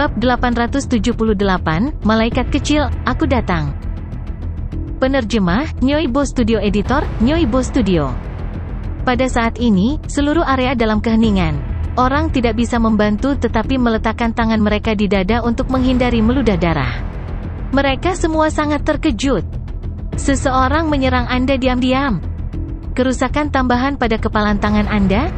Bab 878, Malaikat Kecil, Aku Datang. Penerjemah, Nyoibo Studio. Editor, Nyoibo Studio. Pada saat ini, seluruh area dalam keheningan. Orang tidak bisa membantu tetapi meletakkan tangan mereka di dada untuk menghindari meludah darah. Mereka semua sangat terkejut. Seseorang menyerang Anda diam-diam. Kerusakan tambahan pada kepalan tangan Anda?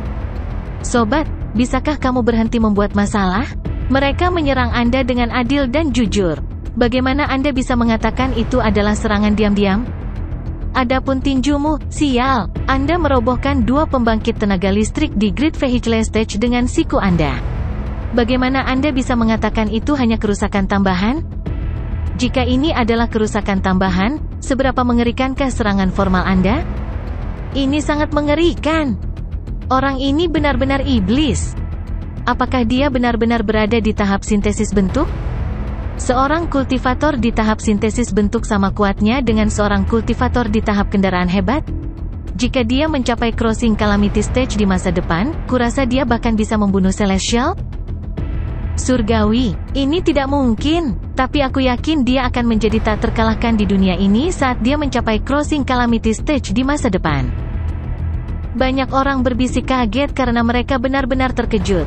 Sobat, bisakah kamu berhenti membuat masalah? Mereka menyerang Anda dengan adil dan jujur. Bagaimana Anda bisa mengatakan itu adalah serangan diam-diam? Adapun tinjumu, sial, Anda merobohkan 2 pembangkit tenaga listrik di Grid Vehicle Stage dengan siku Anda. Bagaimana Anda bisa mengatakan itu hanya kerusakan tambahan? Jika ini adalah kerusakan tambahan, seberapa mengerikankah serangan formal Anda? Ini sangat mengerikan. Orang ini benar-benar iblis. Apakah dia benar-benar berada di tahap sintesis bentuk? Seorang kultivator di tahap sintesis bentuk sama kuatnya dengan seorang kultivator di tahap kendaraan hebat? Jika dia mencapai crossing calamity stage di masa depan, kurasa dia bahkan bisa membunuh Celestial? Surgawi, ini tidak mungkin, tapi aku yakin dia akan menjadi tak terkalahkan di dunia ini saat dia mencapai crossing calamity stage di masa depan. Banyak orang berbisik kaget karena mereka benar-benar terkejut.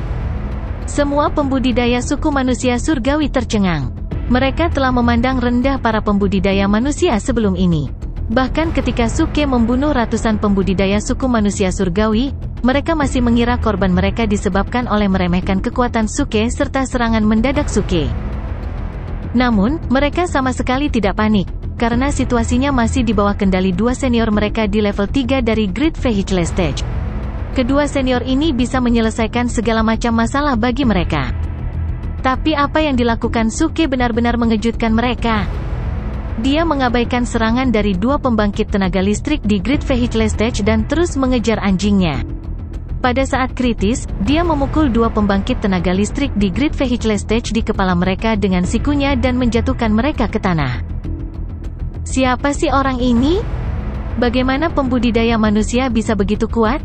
Semua pembudidaya suku manusia surgawi tercengang. Mereka telah memandang rendah para pembudidaya manusia sebelum ini. Bahkan ketika Suke membunuh ratusan pembudidaya suku manusia surgawi, mereka masih mengira korban mereka disebabkan oleh meremehkan kekuatan Suke serta serangan mendadak Suke. Namun, mereka sama sekali tidak panik, karena situasinya masih di bawah kendali 2 senior mereka di level 3 dari Grid Vehicle Stage. Kedua senior ini bisa menyelesaikan segala macam masalah bagi mereka. Tapi apa yang dilakukan Suke benar-benar mengejutkan mereka. Dia mengabaikan serangan dari 2 pembangkit tenaga listrik di Grid Vehicle Stage dan terus mengejar anjingnya. Pada saat kritis, dia memukul 2 pembangkit tenaga listrik di Grid Vehicle Stage di kepala mereka dengan sikunya dan menjatuhkan mereka ke tanah. Siapa sih orang ini? Bagaimana pembudidaya manusia bisa begitu kuat?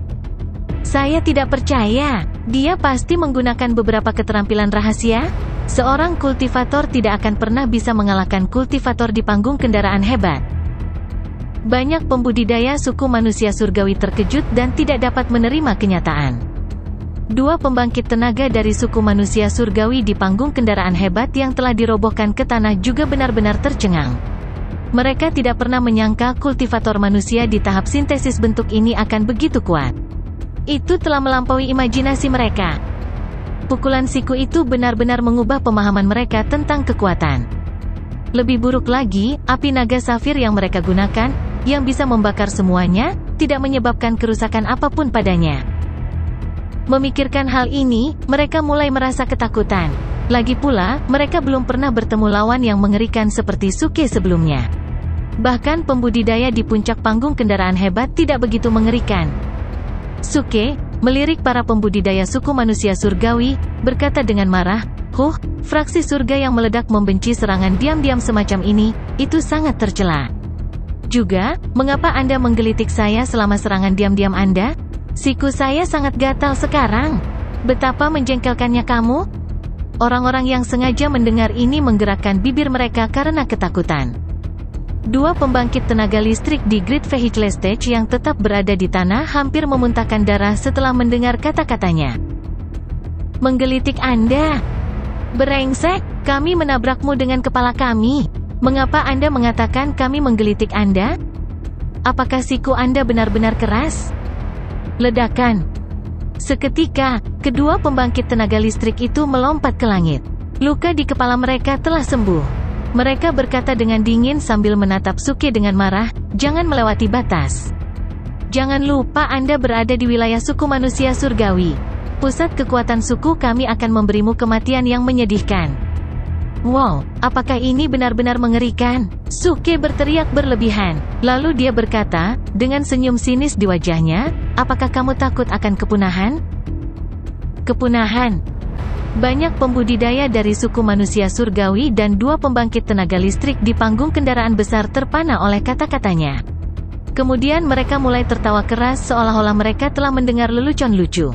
Saya tidak percaya. Dia pasti menggunakan beberapa keterampilan rahasia. Seorang kultivator tidak akan pernah bisa mengalahkan kultivator di panggung kendaraan hebat. Banyak pembudidaya suku manusia surgawi terkejut dan tidak dapat menerima kenyataan. 2 pembangkit tenaga dari suku manusia surgawi di panggung kendaraan hebat yang telah dirobohkan ke tanah juga benar-benar tercengang. Mereka tidak pernah menyangka kultivator manusia di tahap sintesis bentuk ini akan begitu kuat. Itu telah melampaui imajinasi mereka. Pukulan siku itu benar-benar mengubah pemahaman mereka tentang kekuatan. Lebih buruk lagi, api naga safir yang mereka gunakan, yang bisa membakar semuanya, tidak menyebabkan kerusakan apapun padanya. Memikirkan hal ini, mereka mulai merasa ketakutan. Lagi pula, mereka belum pernah bertemu lawan yang mengerikan seperti Suke sebelumnya. Bahkan pembudidaya di puncak panggung kendaraan hebat tidak begitu mengerikan. Suke, melirik para pembudidaya suku manusia surgawi, berkata dengan marah, fraksi surga yang meledak membenci serangan diam-diam semacam ini, itu sangat tercela. Juga, mengapa Anda menggelitik saya selama serangan diam-diam Anda? Siku saya sangat gatal sekarang. Betapa menjengkelkannya kamu? Orang-orang yang sengaja mendengar ini menggerakkan bibir mereka karena ketakutan. 2 pembangkit tenaga listrik di Grid Vehicle Stage yang tetap berada di tanah hampir memuntahkan darah setelah mendengar kata-katanya. Menggelitik Anda? Brengsek, kami menabrakmu dengan kepala kami. Mengapa Anda mengatakan kami menggelitik Anda? Apakah siku Anda benar-benar keras? Ledakan. Seketika, kedua pembangkit tenaga listrik itu melompat ke langit. Luka di kepala mereka telah sembuh. Mereka berkata dengan dingin sambil menatap Suke dengan marah, jangan melewati batas. Jangan lupa Anda berada di wilayah suku manusia surgawi. Pusat kekuatan suku kami akan memberimu kematian yang menyedihkan. Wow, apakah ini benar-benar mengerikan? Suke berteriak berlebihan. Lalu dia berkata, dengan senyum sinis di wajahnya, apakah kamu takut akan kepunahan? Kepunahan. Banyak pembudidaya dari suku manusia surgawi dan 2 pembangkit tenaga listrik di panggung kendaraan besar terpana oleh kata-katanya. Kemudian mereka mulai tertawa keras seolah-olah mereka telah mendengar lelucon lucu.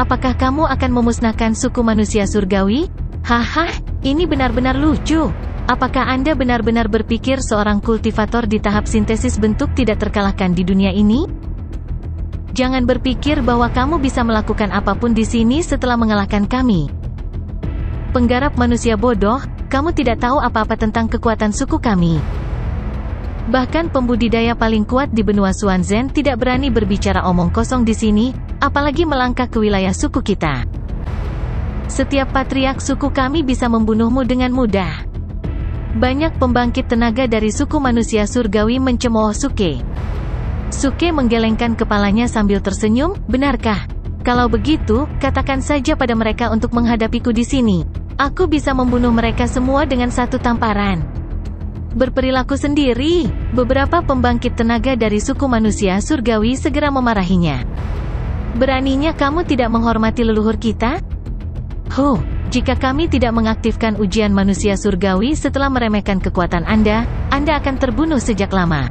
Apakah kamu akan memusnahkan suku manusia surgawi? Haha, ini benar-benar lucu. Apakah Anda benar-benar berpikir seorang kultivator di tahap sintesis bentuk tidak terkalahkan di dunia ini? Jangan berpikir bahwa kamu bisa melakukan apapun di sini setelah mengalahkan kami. Penggarap manusia bodoh, kamu tidak tahu apa-apa tentang kekuatan suku kami. Bahkan pembudidaya paling kuat di benua Suanzen tidak berani berbicara omong kosong di sini, apalagi melangkah ke wilayah suku kita. Setiap patriark suku kami bisa membunuhmu dengan mudah. Banyak pembangkit tenaga dari suku manusia surgawi mencemooh Suke. Suke menggelengkan kepalanya sambil tersenyum, benarkah? Kalau begitu, katakan saja pada mereka untuk menghadapiku di sini. Aku bisa membunuh mereka semua dengan satu tamparan. Berperilaku sendiri. Beberapa pembangkit tenaga dari suku manusia surgawi segera memarahinya. Beraninya kamu tidak menghormati leluhur kita? Jika kami tidak mengaktifkan ujian manusia surgawi setelah meremehkan kekuatan Anda akan terbunuh sejak lama.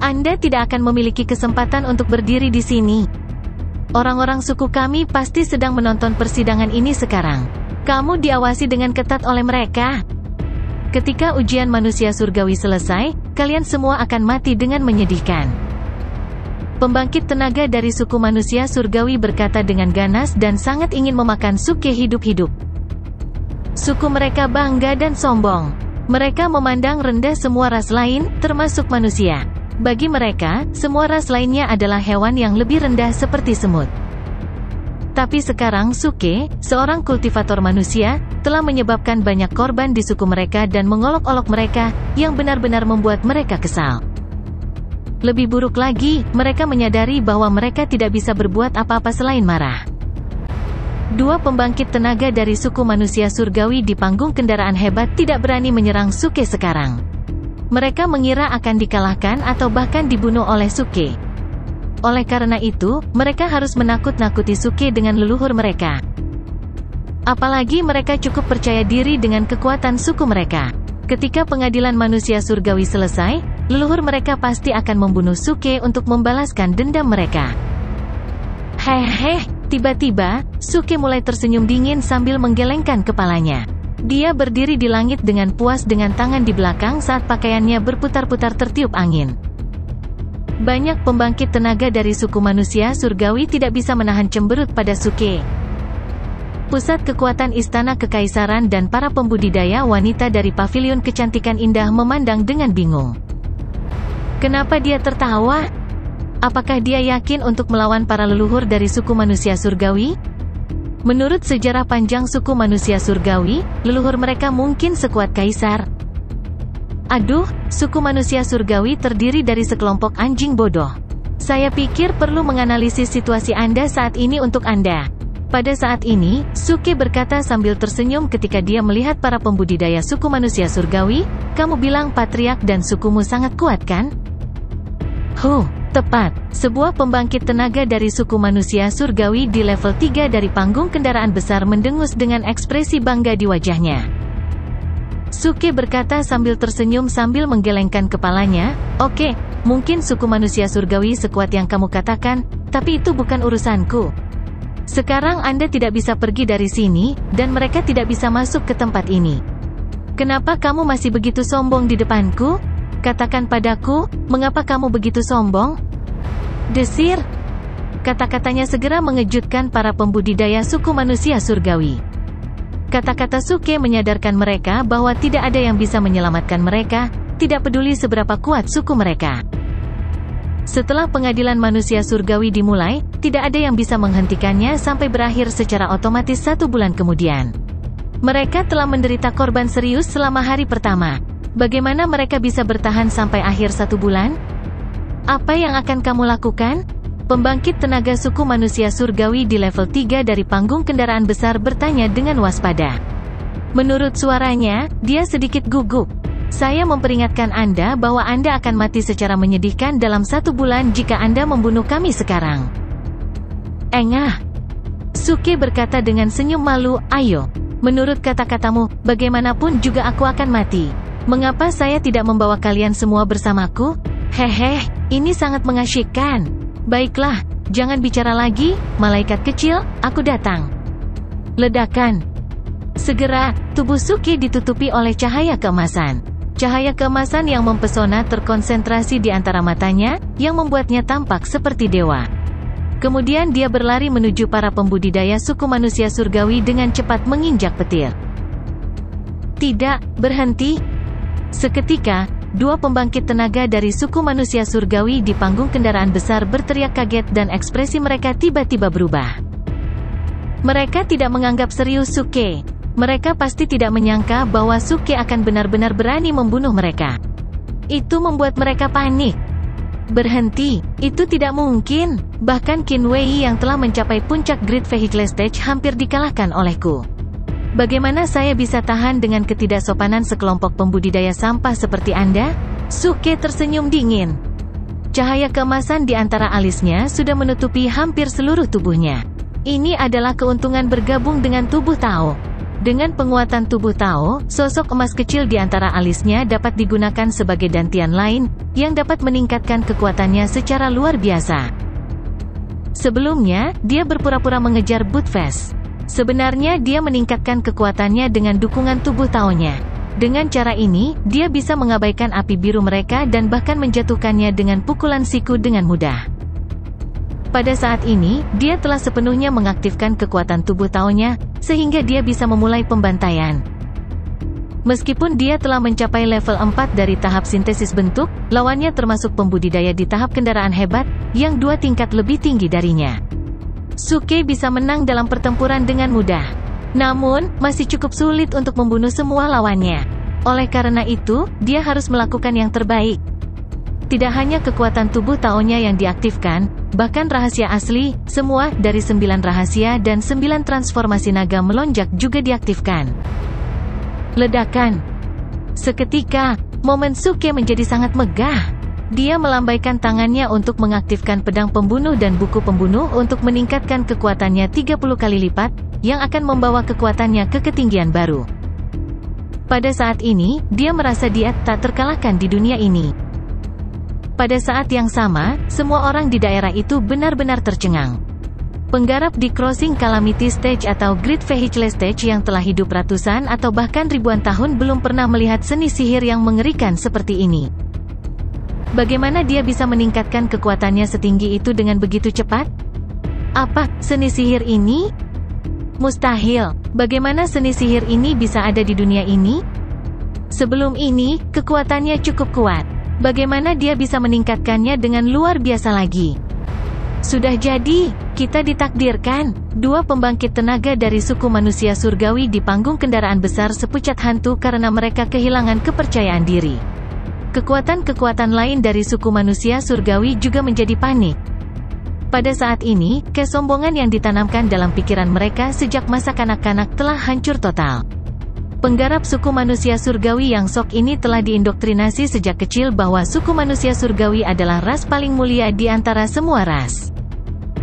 Anda tidak akan memiliki kesempatan untuk berdiri di sini. Orang-orang suku kami pasti sedang menonton persidangan ini sekarang. Kamu diawasi dengan ketat oleh mereka. Ketika ujian manusia surgawi selesai, kalian semua akan mati dengan menyedihkan. Pembangkit tenaga dari suku manusia surgawi berkata dengan ganas dan sangat ingin memakan Suke hidup-hidup. Suku mereka bangga dan sombong. Mereka memandang rendah semua ras lain, termasuk manusia. Bagi mereka, semua ras lainnya adalah hewan yang lebih rendah seperti semut. Tapi sekarang Suke, seorang kultivator manusia, telah menyebabkan banyak korban di suku mereka dan mengolok-olok mereka, yang benar-benar membuat mereka kesal. Lebih buruk lagi, mereka menyadari bahwa mereka tidak bisa berbuat apa-apa selain marah. Dua pembangkit tenaga dari suku manusia surgawi di panggung kendaraan hebat tidak berani menyerang Suke sekarang. Mereka mengira akan dikalahkan atau bahkan dibunuh oleh Suke. Oleh karena itu, mereka harus menakut-nakuti Suke dengan leluhur mereka. Apalagi mereka cukup percaya diri dengan kekuatan suku mereka. Ketika pengadilan manusia surgawi selesai, leluhur mereka pasti akan membunuh Suke untuk membalaskan dendam mereka. Hehehe, tiba-tiba, Suke mulai tersenyum dingin sambil menggelengkan kepalanya. Dia berdiri di langit dengan puas dengan tangan di belakang saat pakaiannya berputar-putar tertiup angin. Banyak pembangkit tenaga dari suku manusia surgawi tidak bisa menahan cemberut pada Suke. Pusat kekuatan istana kekaisaran dan para pembudidaya wanita dari pavilion kecantikan indah memandang dengan bingung. Kenapa dia tertawa? Apakah dia yakin untuk melawan para leluhur dari suku manusia surgawi? Menurut sejarah panjang suku manusia surgawi, leluhur mereka mungkin sekuat kaisar. Aduh, suku manusia surgawi terdiri dari sekelompok anjing bodoh. Saya pikir perlu menganalisis situasi Anda saat ini untuk Anda. Pada saat ini, Suke berkata sambil tersenyum ketika dia melihat para pembudidaya suku manusia surgawi, kamu bilang patriark dan sukumu sangat kuat kan? Tepat. Sebuah pembangkit tenaga dari suku manusia surgawi di level 3 dari panggung kendaraan besar mendengus dengan ekspresi bangga di wajahnya. Suke berkata sambil tersenyum sambil menggelengkan kepalanya, oke, mungkin suku manusia surgawi sekuat yang kamu katakan, tapi itu bukan urusanku. Sekarang Anda tidak bisa pergi dari sini, dan mereka tidak bisa masuk ke tempat ini. Kenapa kamu masih begitu sombong di depanku? Katakan padaku, mengapa kamu begitu sombong? Desir. Kata-katanya segera mengejutkan para pembudidaya suku manusia surgawi. Kata-kata Suke menyadarkan mereka bahwa tidak ada yang bisa menyelamatkan mereka, tidak peduli seberapa kuat suku mereka. Setelah pengadilan manusia surgawi dimulai, tidak ada yang bisa menghentikannya sampai berakhir secara otomatis 1 bulan kemudian. Mereka telah menderita korban serius selama hari pertama. Bagaimana mereka bisa bertahan sampai akhir 1 bulan? Apa yang akan kamu lakukan? Pembangkit tenaga suku manusia surgawi di level 3 dari panggung kendaraan besar bertanya dengan waspada. Menurut suaranya, dia sedikit gugup. Saya memperingatkan Anda bahwa Anda akan mati secara menyedihkan dalam 1 bulan jika Anda membunuh kami sekarang. Engah. Suke berkata dengan senyum malu, ayo. Menurut kata-katamu, bagaimanapun juga aku akan mati. Mengapa saya tidak membawa kalian semua bersamaku? Hehe, ini sangat mengasyikkan. Baiklah, jangan bicara lagi, malaikat kecil, aku datang. Ledakan. Segera, tubuh Suke ditutupi oleh cahaya keemasan. Cahaya keemasan yang mempesona terkonsentrasi di antara matanya, yang membuatnya tampak seperti dewa. Kemudian dia berlari menuju para pembudidaya suku manusia surgawi dengan cepat menginjak petir. Tidak berhenti. Seketika, dua pembangkit tenaga dari suku manusia surgawi di panggung kendaraan besar berteriak kaget dan ekspresi mereka tiba-tiba berubah. Mereka tidak menganggap serius Suke. Mereka pasti tidak menyangka bahwa Suke akan benar-benar berani membunuh mereka. Itu membuat mereka panik. Berhenti, itu tidak mungkin. Bahkan Qin Wei yang telah mencapai puncak Great Vehicle Stage hampir dikalahkan olehku. Bagaimana saya bisa tahan dengan ketidaksopanan sekelompok pembudidaya sampah seperti Anda? Suke tersenyum dingin. Cahaya keemasan di antara alisnya sudah menutupi hampir seluruh tubuhnya. Ini adalah keuntungan bergabung dengan tubuh Tao. Dengan penguatan tubuh Tao, sosok emas kecil di antara alisnya dapat digunakan sebagai dantian lain, yang dapat meningkatkan kekuatannya secara luar biasa. Sebelumnya, dia berpura-pura mengejar Buttfast. Sebenarnya dia meningkatkan kekuatannya dengan dukungan tubuh Tao-nya. Dengan cara ini, dia bisa mengabaikan api biru mereka dan bahkan menjatuhkannya dengan pukulan siku dengan mudah. Pada saat ini, dia telah sepenuhnya mengaktifkan kekuatan tubuh Tao-nya, sehingga dia bisa memulai pembantaian. Meskipun dia telah mencapai level 4 dari tahap sintesis bentuk, lawannya termasuk pembudidaya di tahap kendaraan hebat, yang 2 tingkat lebih tinggi darinya. Suke bisa menang dalam pertempuran dengan mudah. Namun, masih cukup sulit untuk membunuh semua lawannya. Oleh karena itu, dia harus melakukan yang terbaik. Tidak hanya kekuatan tubuh Tao-nya yang diaktifkan, bahkan rahasia asli, semua dari 9 rahasia dan 9 transformasi naga melonjak juga diaktifkan. Ledakan. Seketika, momen Suke menjadi sangat megah. Dia melambaikan tangannya untuk mengaktifkan pedang pembunuh dan buku pembunuh untuk meningkatkan kekuatannya 30 kali lipat, yang akan membawa kekuatannya ke ketinggian baru. Pada saat ini, dia merasa dia tak terkalahkan di dunia ini. Pada saat yang sama, semua orang di daerah itu benar-benar tercengang. Penggarap di Crossing Calamity Stage atau Great Vehicle Stage yang telah hidup ratusan atau bahkan ribuan tahun belum pernah melihat seni sihir yang mengerikan seperti ini. Bagaimana dia bisa meningkatkan kekuatannya setinggi itu dengan begitu cepat? Apa seni sihir ini? Mustahil. Bagaimana seni sihir ini bisa ada di dunia ini? Sebelum ini, kekuatannya cukup kuat. Bagaimana dia bisa meningkatkannya dengan luar biasa lagi? Sudah jadi, kita ditakdirkan. Dua pembangkit tenaga dari suku manusia surgawi di panggung kendaraan besar sepucat hantu karena mereka kehilangan kepercayaan diri. Kekuatan-kekuatan lain dari suku manusia surgawi juga menjadi panik. Pada saat ini, kesombongan yang ditanamkan dalam pikiran mereka sejak masa kanak-kanak telah hancur total. Penggarap suku manusia surgawi yang sok ini telah diindoktrinasi sejak kecil bahwa suku manusia surgawi adalah ras paling mulia di antara semua ras.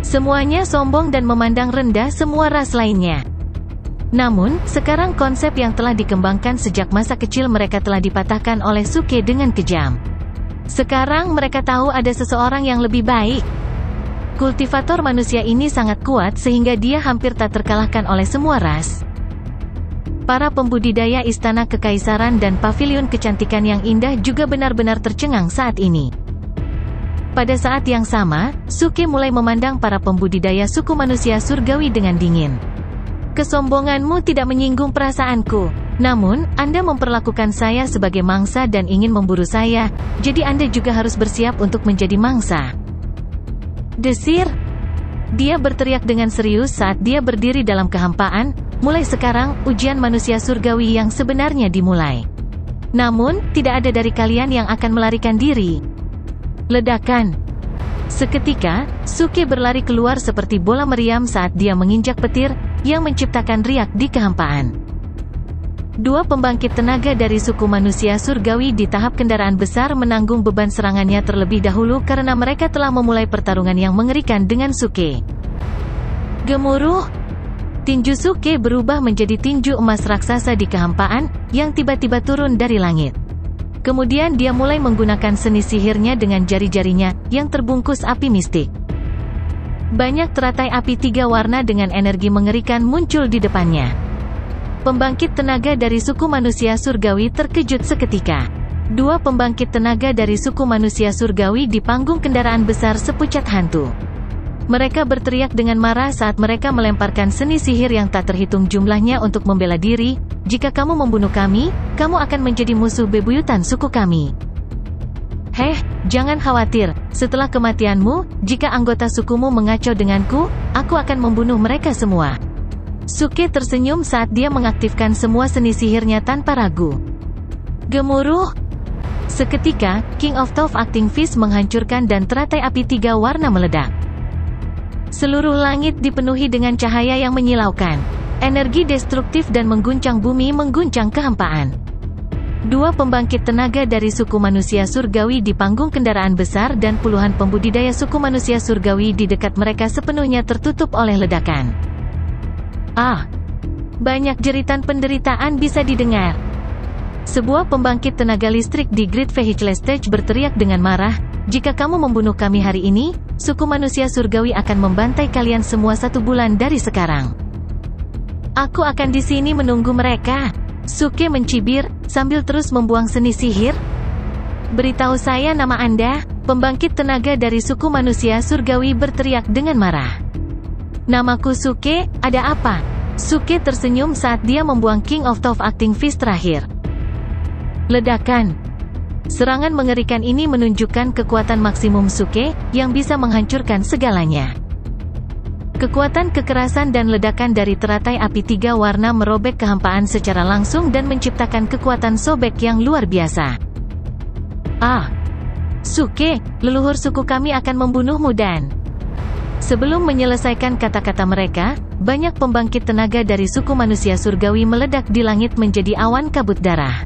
Semuanya sombong dan memandang rendah semua ras lainnya. Namun, sekarang konsep yang telah dikembangkan sejak masa kecil mereka telah dipatahkan oleh Suke dengan kejam. Sekarang mereka tahu ada seseorang yang lebih baik. Kultivator manusia ini sangat kuat sehingga dia hampir tak terkalahkan oleh semua ras. Para pembudidaya istana kekaisaran dan paviliun kecantikan yang indah juga benar-benar tercengang saat ini. Pada saat yang sama, Suke mulai memandang para pembudidaya suku manusia surgawi dengan dingin. Kesombonganmu tidak menyinggung perasaanku. Namun, Anda memperlakukan saya sebagai mangsa dan ingin memburu saya, jadi Anda juga harus bersiap untuk menjadi mangsa. Desir. Dia berteriak dengan serius saat dia berdiri dalam kehampaan. Mulai sekarang, ujian manusia surgawi yang sebenarnya dimulai. Namun, tidak ada dari kalian yang akan melarikan diri. Ledakan. Seketika, Suke berlari keluar seperti bola meriam saat dia menginjak petir, yang menciptakan riak di kehampaan. Dua pembangkit tenaga dari suku manusia surgawi di tahap kendaraan besar menanggung beban serangannya terlebih dahulu karena mereka telah memulai pertarungan yang mengerikan dengan Suke. Gemuruh. Tinju Suke berubah menjadi tinju emas raksasa di kehampaan, yang tiba-tiba turun dari langit. Kemudian dia mulai menggunakan seni sihirnya dengan jari-jarinya, yang terbungkus api mistik. Banyak teratai api 3 warna dengan energi mengerikan muncul di depannya. Pembangkit tenaga dari suku manusia surgawi terkejut seketika. Dua pembangkit tenaga dari suku manusia surgawi di panggung kendaraan besar sepucat hantu. Mereka berteriak dengan marah saat mereka melemparkan seni sihir yang tak terhitung jumlahnya untuk membela diri. Jika kamu membunuh kami, kamu akan menjadi musuh bebuyutan suku kami. Heh, jangan khawatir. Setelah kematianmu, jika anggota sukumu mengacau denganku, aku akan membunuh mereka semua. Suke tersenyum saat dia mengaktifkan semua seni sihirnya tanpa ragu. Gemuruh. Seketika, King of Top Acting Fist menghancurkan dan teratai api 3 warna meledak. Seluruh langit dipenuhi dengan cahaya yang menyilaukan. Energi destruktif dan mengguncang bumi mengguncang kehampaan. Dua pembangkit tenaga dari suku manusia surgawi di panggung kendaraan besar dan puluhan pembudidaya suku manusia surgawi di dekat mereka sepenuhnya tertutup oleh ledakan. Banyak jeritan penderitaan bisa didengar. Sebuah pembangkit tenaga listrik di Great Vehicle Stage berteriak dengan marah, "Jika kamu membunuh kami hari ini, suku manusia surgawi akan membantai kalian semua 1 bulan dari sekarang. Aku akan di sini menunggu mereka." Suke mencibir, sambil terus membuang seni sihir. "Beritahu saya nama Anda." Pembangkit tenaga dari suku manusia surgawi berteriak dengan marah. "Namaku Suke, ada apa?" Suke tersenyum saat dia membuang King of Top Acting Fist terakhir. Ledakan. Serangan mengerikan ini menunjukkan kekuatan maksimum Suke, yang bisa menghancurkan segalanya. Kekuatan kekerasan dan ledakan dari teratai api 3 warna merobek kehampaan secara langsung dan menciptakan kekuatan sobek yang luar biasa. Suke, leluhur suku kami akan membunuhmu dan..." Sebelum menyelesaikan kata-kata mereka, banyak pembangkit tenaga dari suku manusia surgawi meledak di langit menjadi awan kabut darah.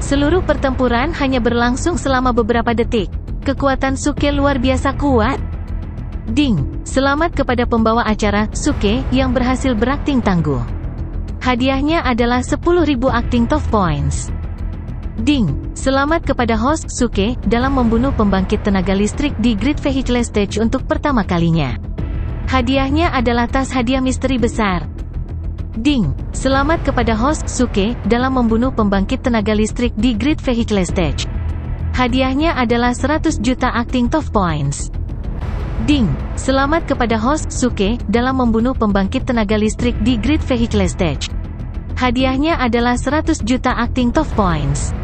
Seluruh pertempuran hanya berlangsung selama beberapa detik. Kekuatan Suke luar biasa kuat. Ding! Selamat kepada pembawa acara, Suke, yang berhasil berakting tangguh. Hadiahnya adalah 10.000 acting top points. Ding! Selamat kepada host, Suke, dalam membunuh pembangkit tenaga listrik di Great Vehicle Stage untuk pertama kalinya. Hadiahnya adalah tas hadiah misteri besar. Ding! Selamat kepada host, Suke, dalam membunuh pembangkit tenaga listrik di Great Vehicle Stage. Hadiahnya adalah 100 juta acting top points. Ding! Selamat kepada host, Suke, dalam membunuh pembangkit tenaga listrik di Great Vehicle Stage. Hadiahnya adalah 100 juta acting top points.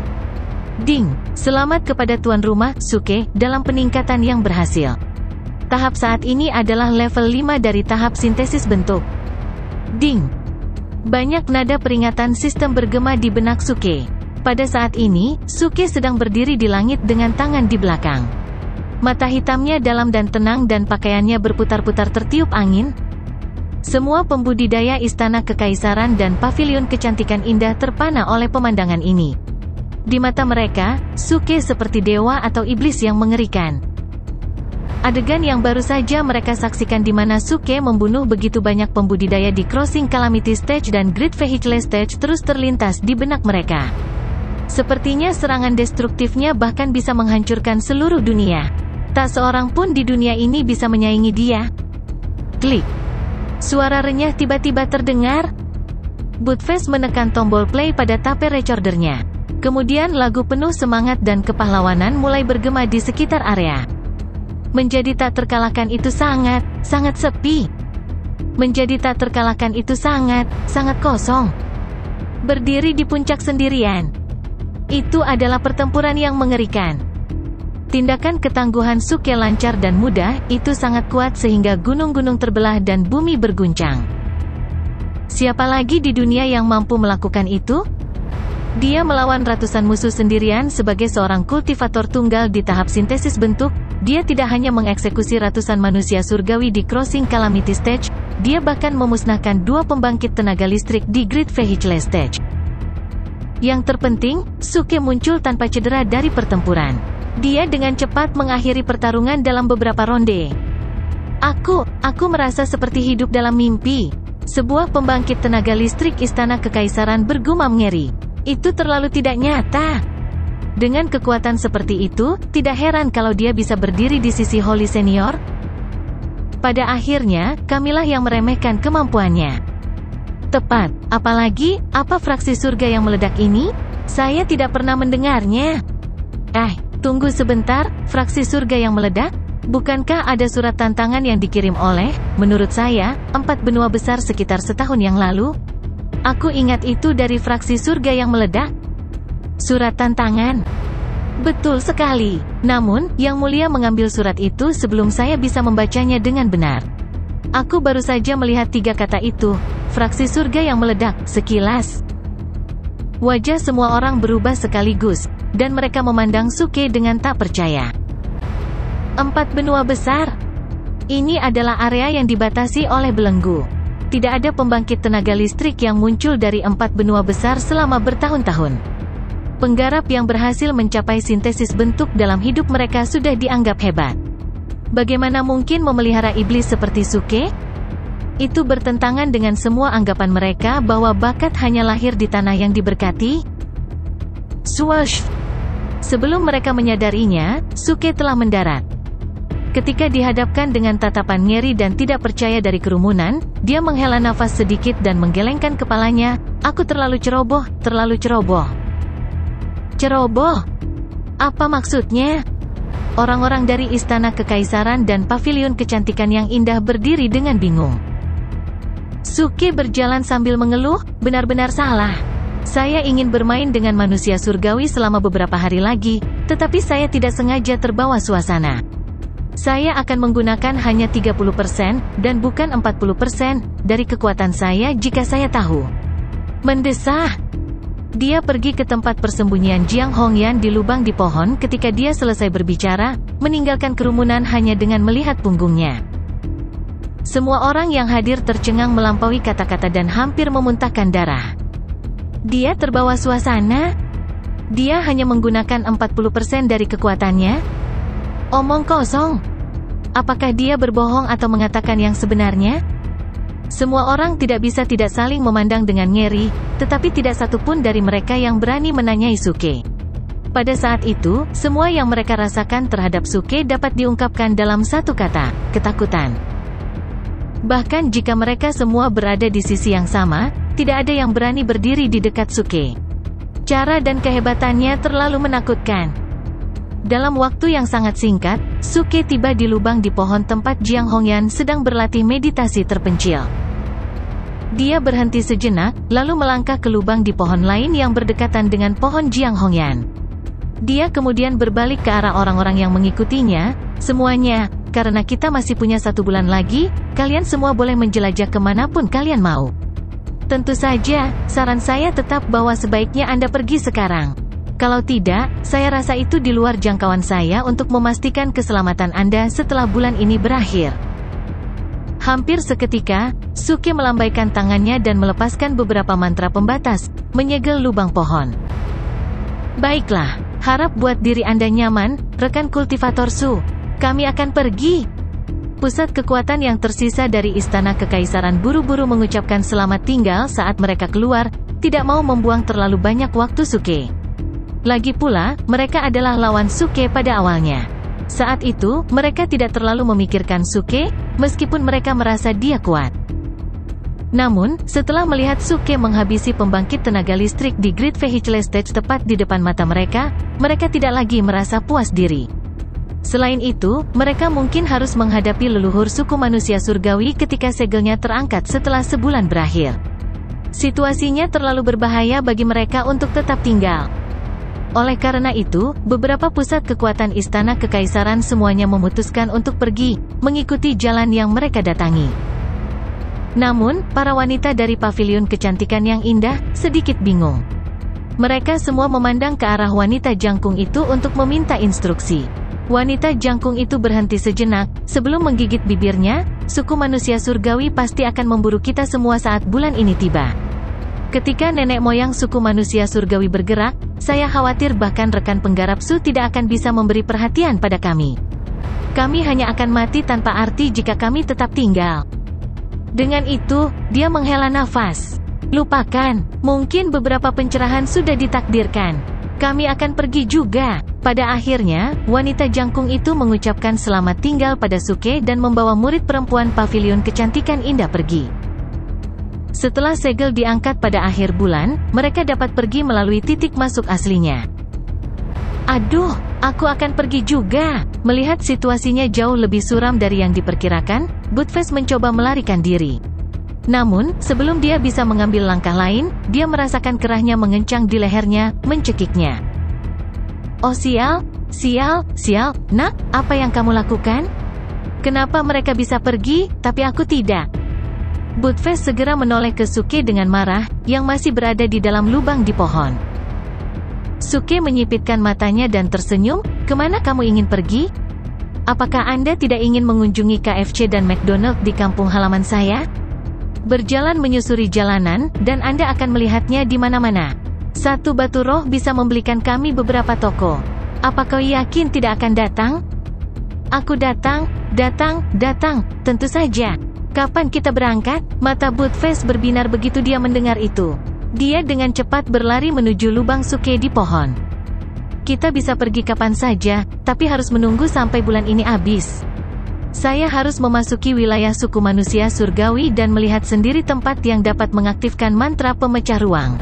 Ding! Selamat kepada tuan rumah, Suke, dalam peningkatan yang berhasil. Tahap saat ini adalah level 5 dari tahap sintesis bentuk. Ding! Banyak nada peringatan sistem bergema di benak Suke. Pada saat ini, Suke sedang berdiri di langit dengan tangan di belakang. Mata hitamnya dalam dan tenang dan pakaiannya berputar-putar tertiup angin. Semua pembudidaya istana kekaisaran dan pavilion kecantikan indah terpana oleh pemandangan ini. Di mata mereka, Suke seperti dewa atau iblis yang mengerikan. Adegan yang baru saja mereka saksikan di mana Suke membunuh begitu banyak pembudidaya di Crossing Calamity Stage dan Great Vehicle Stage terus terlintas di benak mereka. Sepertinya serangan destruktifnya bahkan bisa menghancurkan seluruh dunia. Tak seorang pun di dunia ini bisa menyaingi dia. Klik. Suara renyah tiba-tiba terdengar. Buttfast menekan tombol play pada tape recordernya. Kemudian lagu penuh semangat dan kepahlawanan mulai bergema di sekitar area. Menjadi tak terkalahkan itu sangat sepi. Menjadi tak terkalahkan itu sangat kosong. Berdiri di puncak sendirian. Itu adalah pertempuran yang mengerikan. Tindakan ketangguhan Suke lancar dan mudah, itu sangat kuat sehingga gunung-gunung terbelah dan bumi berguncang. Siapa lagi di dunia yang mampu melakukan itu? Dia melawan ratusan musuh sendirian sebagai seorang kultivator tunggal di tahap sintesis bentuk. Dia tidak hanya mengeksekusi ratusan manusia surgawi di Crossing Calamity Stage, dia bahkan memusnahkan 2 pembangkit tenaga listrik di Great Vehicle Stage. Yang terpenting, Suke muncul tanpa cedera dari pertempuran. Dia dengan cepat mengakhiri pertarungan dalam beberapa ronde. Aku merasa seperti hidup dalam mimpi. Sebuah pembangkit tenaga listrik istana kekaisaran bergumam ngeri. Itu terlalu tidak nyata. Dengan kekuatan seperti itu, tidak heran kalau dia bisa berdiri di sisi Holy Senior. Pada akhirnya, kamilah yang meremehkan kemampuannya. Tepat, apalagi, apa fraksi surga yang meledak ini? Saya tidak pernah mendengarnya. Tunggu sebentar, fraksi surga yang meledak? Bukankah ada surat tantangan yang dikirim oleh, menurut saya, 4 benua besar sekitar setahun yang lalu? Aku ingat itu dari fraksi surga yang meledak. Surat tantangan. Betul sekali. Namun, Yang Mulia mengambil surat itu sebelum saya bisa membacanya dengan benar. Aku baru saja melihat 3 kata itu, fraksi surga yang meledak, sekilas. Wajah semua orang berubah sekaligus, dan mereka memandang Suke dengan tak percaya. 4 benua besar. Ini adalah area yang dibatasi oleh belenggu. Tidak ada pembangkit tenaga listrik yang muncul dari 4 benua besar selama bertahun-tahun. Penggarap yang berhasil mencapai sintesis bentuk dalam hidup mereka sudah dianggap hebat. Bagaimana mungkin memelihara iblis seperti Suke? Itu bertentangan dengan semua anggapan mereka bahwa bakat hanya lahir di tanah yang diberkati. Swash! Sebelum mereka menyadarinya, Suke telah mendarat. Ketika dihadapkan dengan tatapan ngeri dan tidak percaya dari kerumunan, dia menghela nafas sedikit dan menggelengkan kepalanya. Aku terlalu ceroboh, terlalu ceroboh. Ceroboh? Apa maksudnya? Orang-orang dari istana kekaisaran dan pavilion kecantikan yang indah berdiri dengan bingung. Suke berjalan sambil mengeluh, benar-benar salah. Saya ingin bermain dengan manusia surgawi selama beberapa hari lagi, tetapi saya tidak sengaja terbawa suasana. Saya akan menggunakan hanya 30% dan bukan 40% dari kekuatan saya jika saya tahu. Mendesah. Dia pergi ke tempat persembunyian Jiang Hongyan di lubang di pohon ketika dia selesai berbicara, meninggalkan kerumunan hanya dengan melihat punggungnya. Semua orang yang hadir tercengang melampaui kata-kata dan hampir memuntahkan darah. Dia terbawa suasana. Dia hanya menggunakan 40% dari kekuatannya. Omong kosong. Apakah dia berbohong atau mengatakan yang sebenarnya? Semua orang tidak bisa tidak saling memandang dengan ngeri, tetapi tidak satupun dari mereka yang berani menanyai Suke. Pada saat itu, semua yang mereka rasakan terhadap Suke dapat diungkapkan dalam satu kata, ketakutan. Bahkan jika mereka semua berada di sisi yang sama, tidak ada yang berani berdiri di dekat Suke. Cara dan kehebatannya terlalu menakutkan. Dalam waktu yang sangat singkat, Suke tiba di lubang di pohon tempat Jiang Hongyan sedang berlatih meditasi terpencil. Dia berhenti sejenak, lalu melangkah ke lubang di pohon lain yang berdekatan dengan pohon Jiang Hongyan. Dia kemudian berbalik ke arah orang-orang yang mengikutinya. Semuanya, karena kita masih punya 1 bulan lagi, kalian semua boleh menjelajah kemanapun kalian mau. Tentu saja, saran saya tetap bahwa sebaiknya Anda pergi sekarang. Kalau tidak, saya rasa itu di luar jangkauan saya untuk memastikan keselamatan Anda setelah bulan ini berakhir. Hampir seketika, Suke melambaikan tangannya dan melepaskan beberapa mantra pembatas, menyegel lubang pohon. Baiklah, harap buat diri Anda nyaman, rekan kultivator Su. Kami akan pergi. Pusat kekuatan yang tersisa dari istana kekaisaran buru-buru mengucapkan selamat tinggal saat mereka keluar, tidak mau membuang terlalu banyak waktu Suke. Lagi pula, mereka adalah lawan Suke pada awalnya. Saat itu, mereka tidak terlalu memikirkan Suke, meskipun mereka merasa dia kuat. Namun, setelah melihat Suke menghabisi pembangkit tenaga listrik di Great Vehicle Stage tepat di depan mata mereka tidak lagi merasa puas diri. Selain itu, mereka mungkin harus menghadapi leluhur suku manusia surgawi ketika segelnya terangkat setelah sebulan berakhir. Situasinya terlalu berbahaya bagi mereka untuk tetap tinggal. Oleh karena itu, beberapa pusat kekuatan istana kekaisaran semuanya memutuskan untuk pergi, mengikuti jalan yang mereka datangi. Namun, para wanita dari pavilion kecantikan yang indah, sedikit bingung. Mereka semua memandang ke arah wanita jangkung itu untuk meminta instruksi. Wanita jangkung itu berhenti sejenak, sebelum menggigit bibirnya, suku manusia surgawi pasti akan memburu kita semua saat bulan ini tiba. Ketika nenek moyang suku manusia surgawi bergerak, saya khawatir bahkan rekan penggarap Su tidak akan bisa memberi perhatian pada kami. Kami hanya akan mati tanpa arti jika kami tetap tinggal. Dengan itu, dia menghela nafas. Lupakan, mungkin beberapa pencerahan sudah ditakdirkan. Kami akan pergi juga. Pada akhirnya, wanita jangkung itu mengucapkan selamat tinggal pada Suke dan membawa murid perempuan pavilion kecantikan indah pergi. Setelah segel diangkat pada akhir bulan, mereka dapat pergi melalui titik masuk aslinya. Aduh, aku akan pergi juga. Melihat situasinya jauh lebih suram dari yang diperkirakan, Buttfast mencoba melarikan diri. Namun, sebelum dia bisa mengambil langkah lain, dia merasakan kerahnya mengencang di lehernya, mencekiknya. Oh sial, nak, apa yang kamu lakukan? Kenapa mereka bisa pergi, tapi aku tidak? Buttfast segera menoleh ke Suke dengan marah, yang masih berada di dalam lubang di pohon. Suke menyipitkan matanya dan tersenyum, kemana kamu ingin pergi? Apakah Anda tidak ingin mengunjungi KFC dan McDonald di kampung halaman saya? Berjalan menyusuri jalanan, dan Anda akan melihatnya di mana-mana. Satu batu roh bisa membelikan kami beberapa toko. Apa kau yakin tidak akan datang? Aku datang, tentu saja. Kapan kita berangkat? Mata Buttfast berbinar begitu dia mendengar itu. Dia dengan cepat berlari menuju lubang Suke di pohon. Kita bisa pergi kapan saja, tapi harus menunggu sampai bulan ini habis. Saya harus memasuki wilayah suku manusia surgawi dan melihat sendiri tempat yang dapat mengaktifkan mantra pemecah ruang.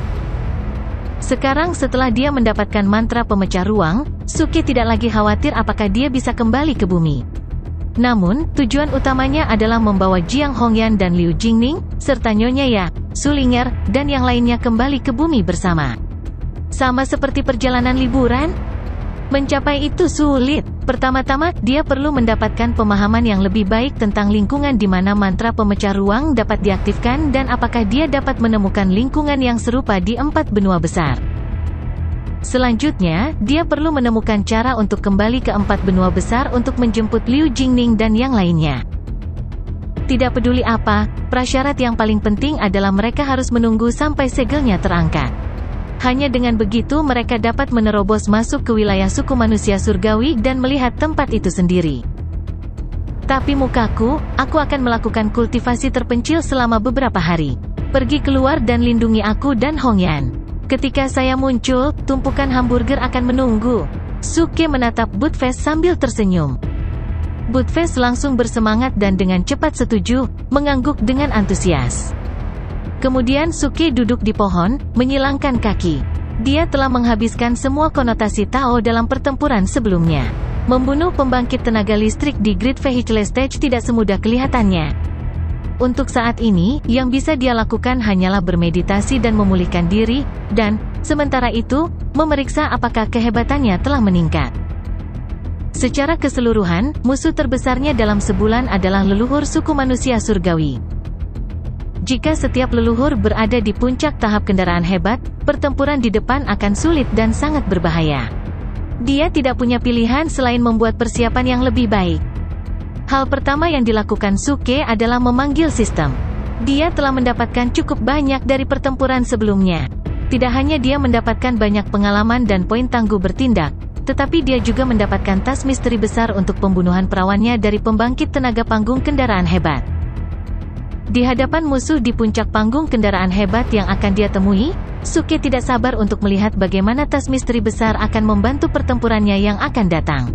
Sekarang setelah dia mendapatkan mantra pemecah ruang, Suke tidak lagi khawatir apakah dia bisa kembali ke bumi. Namun, tujuan utamanya adalah membawa Jiang Hongyan dan Liu Jingning, serta Nyonya Ya, Sulinger, dan yang lainnya kembali ke bumi bersama. Sama seperti perjalanan liburan? Mencapai itu sulit. Pertama-tama, dia perlu mendapatkan pemahaman yang lebih baik tentang lingkungan di mana mantra pemecah ruang dapat diaktifkan dan apakah dia dapat menemukan lingkungan yang serupa di 4 benua besar. Selanjutnya, dia perlu menemukan cara untuk kembali ke 4 benua besar untuk menjemput Liu Jingning dan yang lainnya. Tidak peduli apa, prasyarat yang paling penting adalah mereka harus menunggu sampai segelnya terangkat. Hanya dengan begitu mereka dapat menerobos masuk ke wilayah suku manusia surgawi dan melihat tempat itu sendiri. Tapi mukaku, aku akan melakukan kultivasi terpencil selama beberapa hari. Pergi keluar dan lindungi aku dan Hongyan. Ketika saya muncul, tumpukan hamburger akan menunggu. Suke menatap Buttfast sambil tersenyum. Buttfast langsung bersemangat dan dengan cepat setuju, mengangguk dengan antusias. Kemudian Suke duduk di pohon, menyilangkan kaki. Dia telah menghabiskan semua konotasi Tao dalam pertempuran sebelumnya. Membunuh pembangkit tenaga listrik di Great Vehicle Stage tidak semudah kelihatannya. Untuk saat ini, yang bisa dia lakukan hanyalah bermeditasi dan memulihkan diri, dan, sementara itu, memeriksa apakah kehebatannya telah meningkat. Secara keseluruhan, musuh terbesarnya dalam sebulan adalah leluhur suku manusia surgawi. Jika setiap leluhur berada di puncak tahap kendaraan hebat, pertempuran di depan akan sulit dan sangat berbahaya. Dia tidak punya pilihan selain membuat persiapan yang lebih baik. Hal pertama yang dilakukan Suke adalah memanggil sistem. Dia telah mendapatkan cukup banyak dari pertempuran sebelumnya. Tidak hanya dia mendapatkan banyak pengalaman dan poin tangguh bertindak, tetapi dia juga mendapatkan tas misteri besar untuk pembunuhan perawannya dari pembangkit tenaga panggung kendaraan hebat. Di hadapan musuh di puncak panggung kendaraan hebat yang akan dia temui, Suke tidak sabar untuk melihat bagaimana tas misteri besar akan membantu pertempurannya yang akan datang.